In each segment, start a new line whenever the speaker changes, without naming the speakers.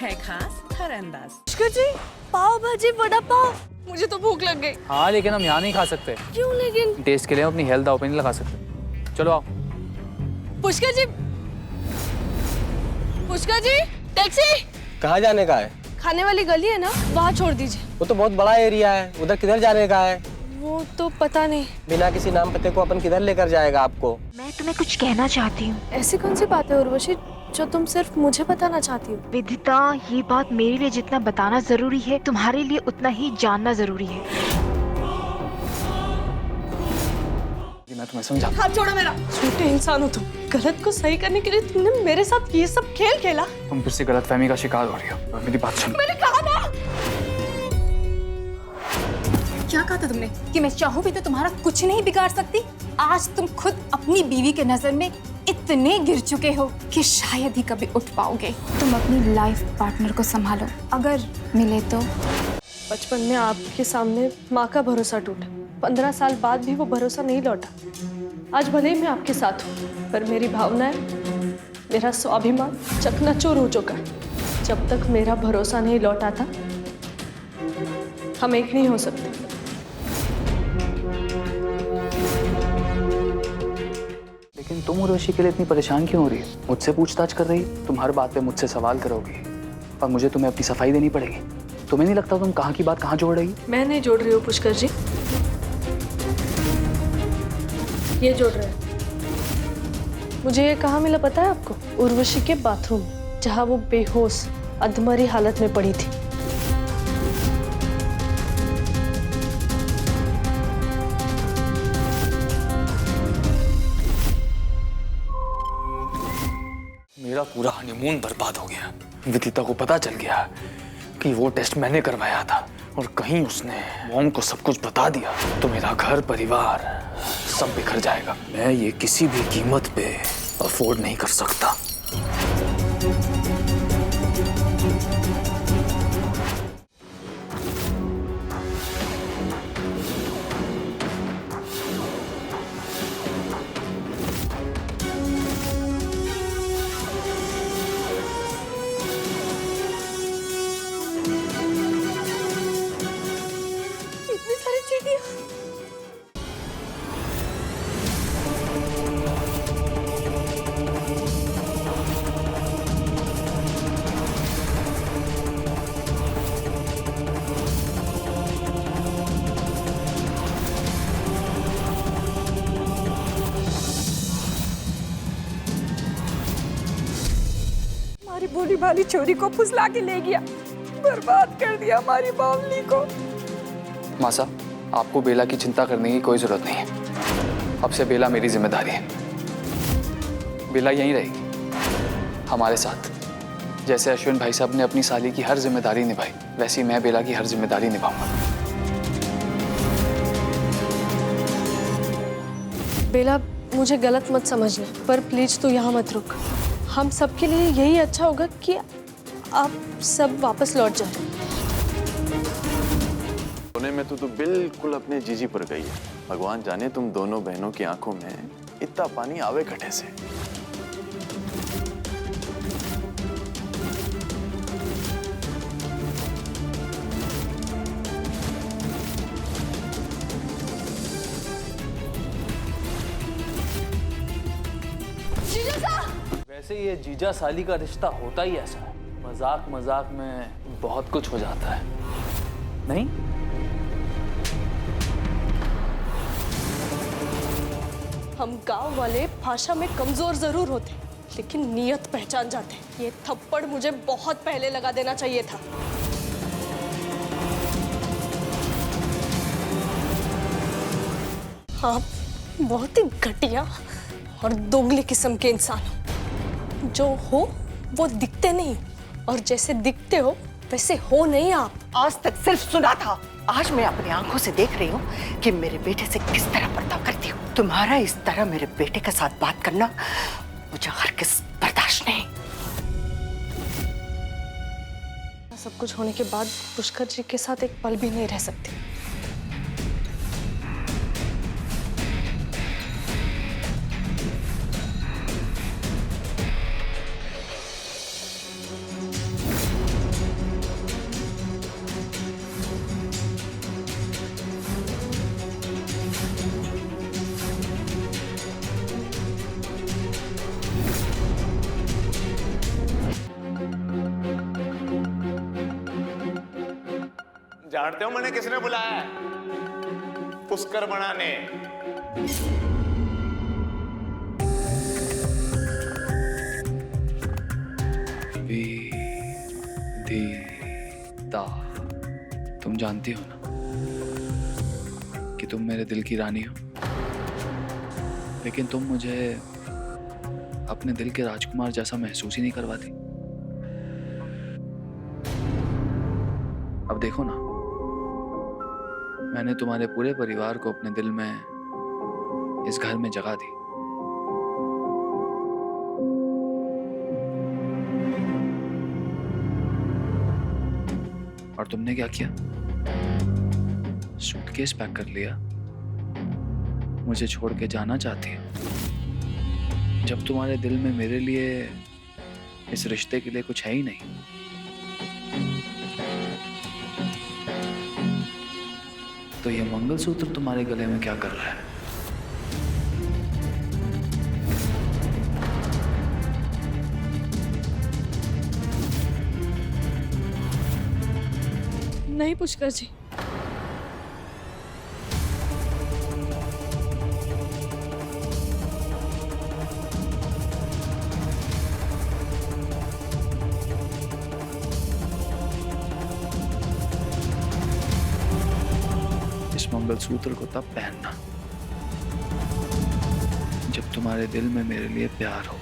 है खास हर अंदाज।
पुष्कर जी, पाव भाजी वड़ा पाव, मुझे तो भूख लग गई।
हाँ लेकिन हम यहाँ नहीं खा सकते।
क्यों लेकिन?
टेस्ट के लिए हम अपनी हेल्थ दांव पे नहीं लगा सकते। चलो आओ।
पुष्कर जी, पुष्कर जी, टैक्सी।
कहाँ जाने का है?
खाने वाली गली है ना, वहाँ छोड़ दीजिए।
वो तो बहुत बड़ा एरिया है, उधर किधर जाने का है?
वो तो पता नहीं।
बिना किसी नाम पते को अपन किधर लेकर जाएगा आपको?
मैं तुम्हें कुछ कहना चाहती हूँ।
ऐसी कौन सी बात है उर्वशी जो तुम सिर्फ मुझे बताना चाहती हो?
विदिता, ये बात मेरे लिए जितना बताना जरूरी है, तुम्हारे लिए उतना ही जानना जरूरी है।
मैं तुम्हें समझा।
हाथ छोड़ो मेरा। झूठे इंसान हो तुम। गलत को सही करने के लिए तुमने मेरे साथ ये सब खेल खेला।
तुम फिर से गलतफहमी का शिकार हो रही हो। मेरी बात सुनो।
मैंने कहा ना।
क्या कहा था तुमने कि मैं चाहूं भी तो तुम्हारा कुछ नहीं बिगाड़ सकती? आज तुम खुद अपनी बीवी के नजर में इतने गिर चुके हो कि शायद ही कभी उठ पाओगे। तुम अपनी लाइफ पार्टनर को संभालो, अगर मिले तो।
बचपन में आपके सामने माँ का भरोसा टूटा, 15 साल बाद भी वो भरोसा नहीं लौटा। आज भले ही मैं आपके साथ हूँ, पर मेरी भावनाएं, मेरा स्वाभिमान चकनाचूर हो चुका है। जब तक मेरा भरोसा नहीं लौटा था, हम एक नहीं हो सकते।
लेकिन तुम उर्वशी के लिए इतनी परेशान क्यों हो रही है? मुझसे पूछताछ कर रही है? तुम हर बात पे मुझसे सवाल करोगी और मुझे तुम्हें अपनी सफाई देनी पड़ेगी। तुम्हें नहीं लगता तुम कहाँ की बात कहाँ जोड़ रही?
मैं नहीं जोड़ रही हूँ पुष्कर जी, ये जोड़ रहे हैं। मुझे ये कहाँ मिला पता है आपको? उर्वशी के बाथरूम, जहाँ वो बेहोश अधमरी हालत में पड़ी थी।
मेरा पूरा हनीमून बर्बाद हो गया। विदिता को पता चल गया कि वो टेस्ट मैंने करवाया था और कहीं उसने मॉम को सब कुछ बता दिया तो मेरा घर परिवार सब बिखर जाएगा। मैं ये किसी भी कीमत पे अफोर्ड नहीं कर सकता।
इतनी सारी चीटियां। हमारी भोली भाली छोरी को फुसला के ले गया, बर्बाद कर दिया हमारी बावली को।
मासा, आपको बेला की चिंता करने की कोई जरूरत नहीं है। अब से बेला मेरी जिम्मेदारी है। बेला यहीं रहेगी हमारे साथ। जैसे अश्विन भाई साहब ने अपनी साली की हर जिम्मेदारी निभाई, वैसे ही मैं बेला की हर जिम्मेदारी निभाऊंगा।
बेला, मुझे गलत मत समझना, पर प्लीज तू यहाँ मत रुक। हम सबके लिए यही अच्छा होगा कि आप सब वापस लौट जाएं।
सोने में तो तू बिल्कुल अपने जीजी पर गई है। भगवान जाने तुम दोनों बहनों की आंखों में इतना पानी आवे खटे से।
वैसे ये जीजा साली का रिश्ता होता ही ऐसा है। मजाक मजाक में बहुत कुछ हो जाता है, नहीं?
हम गांव वाले भाषा में कमजोर जरूर होते, लेकिन नियत पहचान जाते। ये थप्पड़ मुझे बहुत पहले लगा देना चाहिए था। आप बहुत ही घटिया और दोगले किस्म के इंसान हो। जो हो वो दिखते नहीं, और जैसे दिखते हो वैसे हो नहीं आप।
आज तक सिर्फ सुना था, आज मैं अपनी आंखों से देख रही हूँ कि मेरे बेटे से किस तरह बर्ताव करती हूँ। तुम्हारा इस तरह मेरे बेटे के साथ बात करना मुझे हरगिज़ बर्दाश्त नहीं।
सब कुछ होने के बाद पुष्कर जी के साथ एक पल भी नहीं रह सकती।
जानते हो मैंने किसने बुलाया है? पुष्कर बनाने।
विदिता, तुम जानती हो ना कि तुम मेरे दिल की रानी हो, लेकिन तुम मुझे अपने दिल के राजकुमार जैसा महसूस ही नहीं करवाती। अब देखो ना, मैंने तुम्हारे पूरे परिवार को अपने दिल में, इस घर में जगह दी। और तुमने क्या किया? सूटकेस पैक कर लिया, मुझे छोड़ के जाना चाहती है, जब तुम्हारे दिल में मेरे लिए, इस रिश्ते के लिए कुछ है ही नहीं। तो ये मंगलसूत्र तुम्हारे गले में क्या कर रहा है?
नहीं पुष्कर जी,
इस मंगलसूत्र को तब पहनना जब तुम्हारे दिल में मेरे लिए प्यार हो।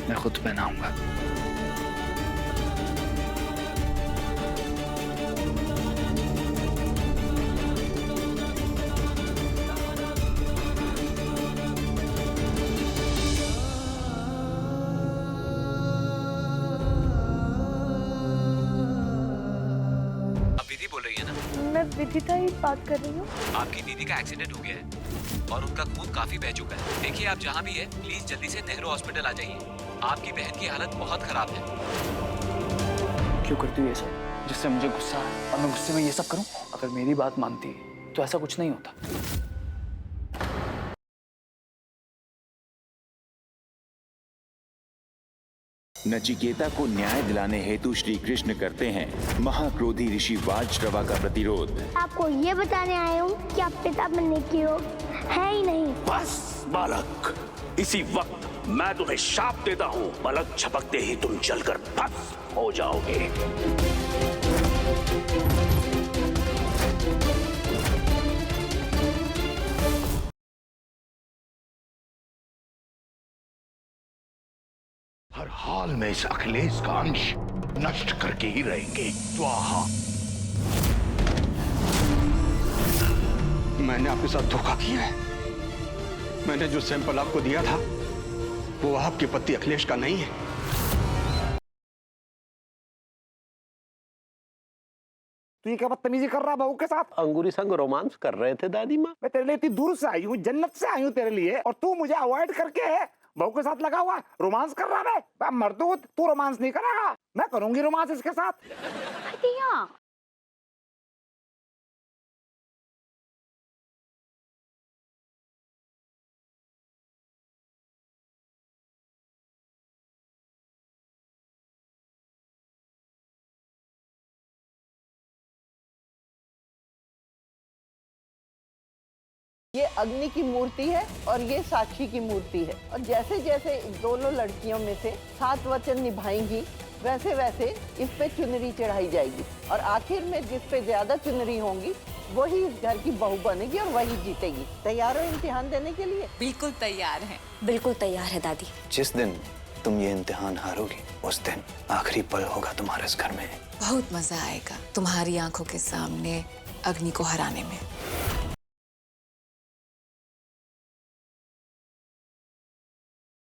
मैं खुद पहनाऊंगा।
दीदी बोल रही है ना?
मैं विदिता ही बात कर रही हूँ।
आपकी दीदी का एक्सीडेंट हो गया है और उनका खून काफी बह चुका है। देखिए आप जहाँ भी है, प्लीज जल्दी से नेहरू हॉस्पिटल आ जाइए। आपकी बहन की हालत बहुत खराब है।
क्यों करती हो ये सब, जिससे मुझे गुस्सा है और मैं गुस्से में ये सब करूं? अगर मेरी बात मानती तो ऐसा कुछ नहीं होता।
नचिकेता को न्याय दिलाने हेतु श्री कृष्ण करते हैं महाक्रोधी ऋषि वाजश्रवा का प्रतिरोध।
आपको ये बताने आया हूँ कि आप पिता बनने की योग है ही नहीं।
बस बालक, इसी वक्त मैं तुम्हें शाप देता हूँ। पलक झपकते ही तुम जलकर भस्म हो जाओगे। हर हाल में इस अखिलेश का अंश नष्ट करके ही रहेंगे। स्वाहा।
मैंने आपके साथ धोखा किया है। मैंने जो सैंपल आपको दिया था वो आपके पति अखिलेश का नहीं है।
तू ये क्या बदतमीजी कर रहा बहू के साथ?
अंगूरी संग रोमांस कर रहे थे दादी माँ।
मैं तेरे लिए इतनी दूर से आई हूँ, जन्नत से आई हूँ तेरे लिए, और तू मुझे अवॉइड करके बहू के साथ लगा हुआ रोमांस कर रहा है। मर्दूद, तू रोमांस नहीं करेगा, मैं करूंगी रोमांस इसके साथ।
ये अग्नि की मूर्ति है और ये साक्षी की मूर्ति है, और जैसे जैसे दोनों लड़कियों में से 7 वचन निभाएंगी वैसे वैसे इस पे चुनरी चढ़ाई जाएगी, और आखिर में जिस पे ज्यादा चुनरी होंगी वही इस घर की बहू बनेगी और वही जीतेगी। तैयार हो इम्तिहान देने के लिए?
बिल्कुल तैयार हैं।
बिल्कुल तैयार है दादी।
जिस दिन तुम ये इम्तिहान हारोगी उस दिन आखिरी पल होगा तुम्हारे इस घर में।
बहुत मजा आएगा तुम्हारी आंखों के सामने अग्नि को हराने में।